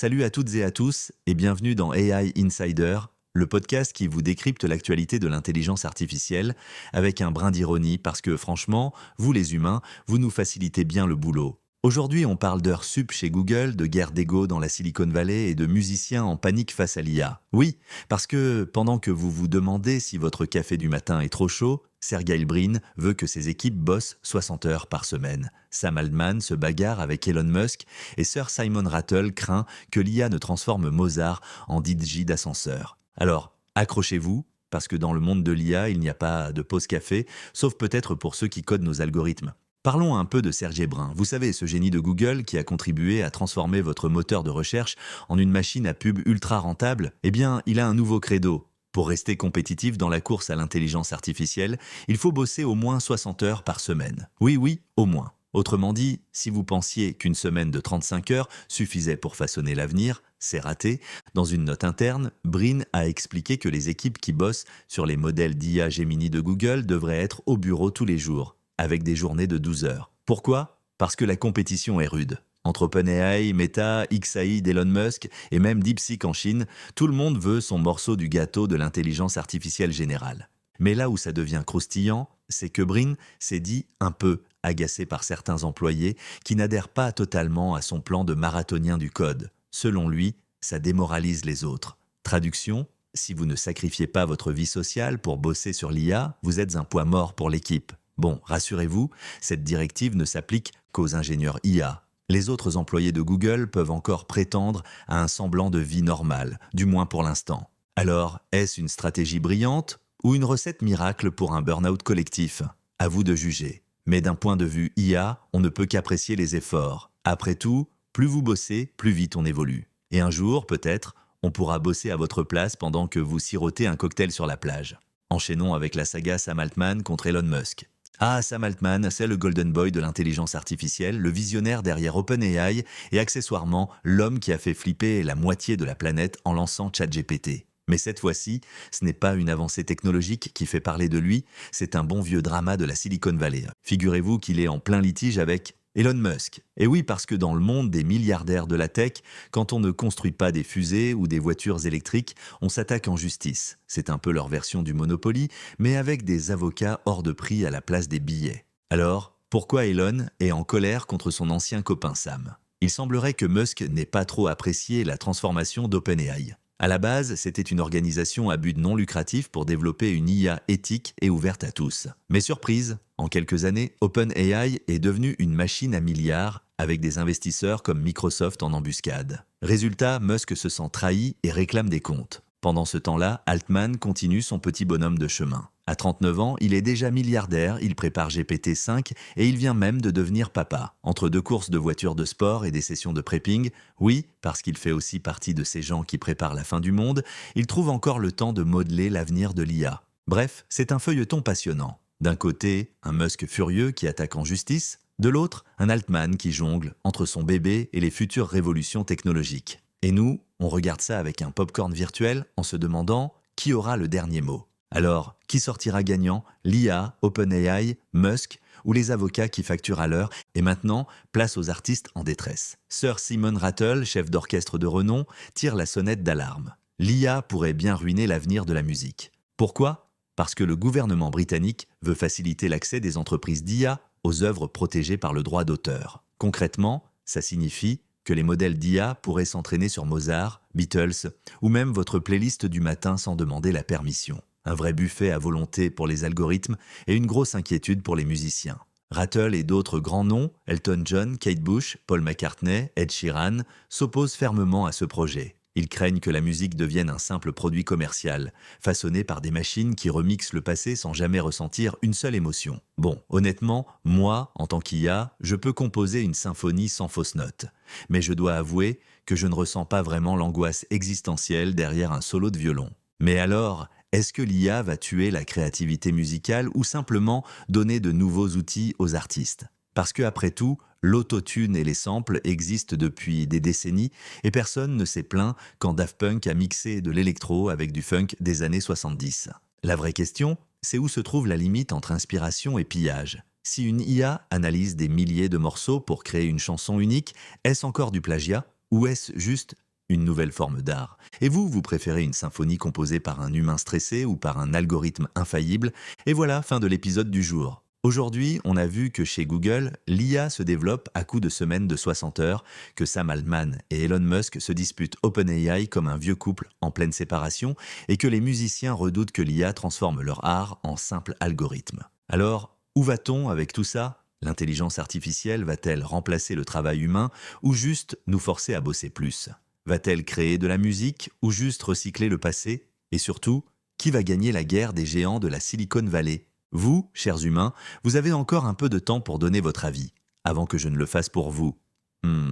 Salut à toutes et à tous et bienvenue dans AI Insider, le podcast qui vous décrypte l'actualité de l'intelligence artificielle avec un brin d'ironie parce que franchement, vous les humains, vous nous facilitez bien le boulot. Aujourd'hui, on parle d'heures sup chez Google, de guerre d'ego dans la Silicon Valley et de musiciens en panique face à l'IA. Oui, parce que pendant que vous vous demandez si votre café du matin est trop chaud, Sergey Brin veut que ses équipes bossent 60 heures par semaine. Sam Altman se bagarre avec Elon Musk et Sir Simon Rattle craint que l'IA ne transforme Mozart en DJ d'ascenseur. Alors, accrochez-vous, parce que dans le monde de l'IA, il n'y a pas de pause café, sauf peut-être pour ceux qui codent nos algorithmes. Parlons un peu de Sergey Brin. Vous savez, ce génie de Google qui a contribué à transformer votre moteur de recherche en une machine à pub ultra rentable. Eh bien, il a un nouveau credo. Pour rester compétitif dans la course à l'intelligence artificielle, il faut bosser au moins 60 heures par semaine. Oui, oui, au moins. Autrement dit, si vous pensiez qu'une semaine de 35 heures suffisait pour façonner l'avenir, c'est raté. Dans une note interne, Brin a expliqué que les équipes qui bossent sur les modèles d'IA Gemini de Google devraient être au bureau tous les jours, avec des journées de 12 heures. Pourquoi ? Parce que la compétition est rude. Entre OpenAI, Meta, XAI d'Elon Musk et même DeepSeek en Chine, tout le monde veut son morceau du gâteau de l'intelligence artificielle générale. Mais là où ça devient croustillant, c'est que Brin s'est dit un peu agacé par certains employés qui n'adhèrent pas totalement à son plan de marathonien du code. Selon lui, ça démoralise les autres. Traduction, si vous ne sacrifiez pas votre vie sociale pour bosser sur l'IA, vous êtes un poids mort pour l'équipe. Bon, rassurez-vous, cette directive ne s'applique qu'aux ingénieurs IA. Les autres employés de Google peuvent encore prétendre à un semblant de vie normale, du moins pour l'instant. Alors, est-ce une stratégie brillante ou une recette miracle pour un burn-out collectif ? À vous de juger. Mais d'un point de vue IA, on ne peut qu'apprécier les efforts. Après tout, plus vous bossez, plus vite on évolue. Et un jour, peut-être, on pourra bosser à votre place pendant que vous sirotez un cocktail sur la plage. Enchaînons avec la saga Sam Altman contre Elon Musk. Ah, Sam Altman, c'est le golden boy de l'intelligence artificielle, le visionnaire derrière OpenAI et accessoirement l'homme qui a fait flipper la moitié de la planète en lançant ChatGPT. Mais cette fois-ci, ce n'est pas une avancée technologique qui fait parler de lui, c'est un bon vieux drama de la Silicon Valley. Figurez-vous qu'il est en plein litige avec Elon Musk. Et oui, parce que dans le monde des milliardaires de la tech, quand on ne construit pas des fusées ou des voitures électriques, on s'attaque en justice. C'est un peu leur version du Monopoly, mais avec des avocats hors de prix à la place des billets. Alors, pourquoi Elon est en colère contre son ancien copain Sam ? Il semblerait que Musk n'ait pas trop apprécié la transformation d'OpenAI. À la base, c'était une organisation à but non lucratif pour développer une IA éthique et ouverte à tous. Mais surprise, en quelques années, OpenAI est devenue une machine à milliards avec des investisseurs comme Microsoft en embuscade. Résultat, Musk se sent trahi et réclame des comptes. Pendant ce temps-là, Altman continue son petit bonhomme de chemin. À 39 ans, il est déjà milliardaire, il prépare GPT-5 et il vient même de devenir papa. Entre deux courses de voitures de sport et des sessions de prepping, oui, parce qu'il fait aussi partie de ces gens qui préparent la fin du monde, il trouve encore le temps de modeler l'avenir de l'IA. Bref, c'est un feuilleton passionnant. D'un côté, un Musk furieux qui attaque en justice, de l'autre, un Altman qui jongle entre son bébé et les futures révolutions technologiques. Et nous, on regarde ça avec un popcorn virtuel en se demandant qui aura le dernier mot. Alors, qui sortira gagnant ? L'IA, OpenAI, Musk ou les avocats qui facturent à l'heure ? Et maintenant, place aux artistes en détresse. Sir Simon Rattle, chef d'orchestre de renom, tire la sonnette d'alarme. L'IA pourrait bien ruiner l'avenir de la musique. Pourquoi ? Parce que le gouvernement britannique veut faciliter l'accès des entreprises d'IA aux œuvres protégées par le droit d'auteur. Concrètement, ça signifie que les modèles d'IA pourraient s'entraîner sur Mozart, Beatles ou même votre playlist du matin sans demander la permission. Un vrai buffet à volonté pour les algorithmes et une grosse inquiétude pour les musiciens. Rattle et d'autres grands noms, Elton John, Kate Bush, Paul McCartney, Ed Sheeran, s'opposent fermement à ce projet. Ils craignent que la musique devienne un simple produit commercial, façonné par des machines qui remixent le passé sans jamais ressentir une seule émotion. Bon, honnêtement, moi, en tant qu'IA, je peux composer une symphonie sans fausse note. Mais je dois avouer que je ne ressens pas vraiment l'angoisse existentielle derrière un solo de violon. Mais alors, est-ce que l'IA va tuer la créativité musicale ou simplement donner de nouveaux outils aux artistes ? Parce que, après tout, l'autotune et les samples existent depuis des décennies et personne ne s'est plaint quand Daft Punk a mixé de l'électro avec du funk des années 70. La vraie question, c'est où se trouve la limite entre inspiration et pillage. Si une IA analyse des milliers de morceaux pour créer une chanson unique, est-ce encore du plagiat ou est-ce juste une nouvelle forme d'art. Et vous, vous préférez une symphonie composée par un humain stressé ou par un algorithme infaillible? Et voilà, fin de l'épisode du jour. Aujourd'hui, on a vu que chez Google, l'IA se développe à coups de semaines de 60 heures, que Sam Altman et Elon Musk se disputent OpenAI comme un vieux couple en pleine séparation, et que les musiciens redoutent que l'IA transforme leur art en simple algorithme. Alors, où va-t-on avec tout ça? L'intelligence artificielle va-t-elle remplacer le travail humain ou juste nous forcer à bosser plus? Va-t-elle créer de la musique ou juste recycler le passé? Et surtout, qui va gagner la guerre des géants de la Silicon Valley? Vous, chers humains, vous avez encore un peu de temps pour donner votre avis, avant que je ne le fasse pour vous. Hmm.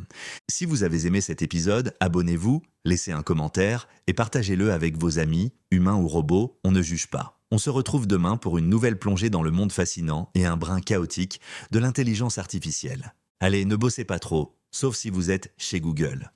Si vous avez aimé cet épisode, abonnez-vous, laissez un commentaire et partagez-le avec vos amis, humains ou robots, on ne juge pas. On se retrouve demain pour une nouvelle plongée dans le monde fascinant et un brin chaotique de l'intelligence artificielle. Allez, ne bossez pas trop, sauf si vous êtes chez Google.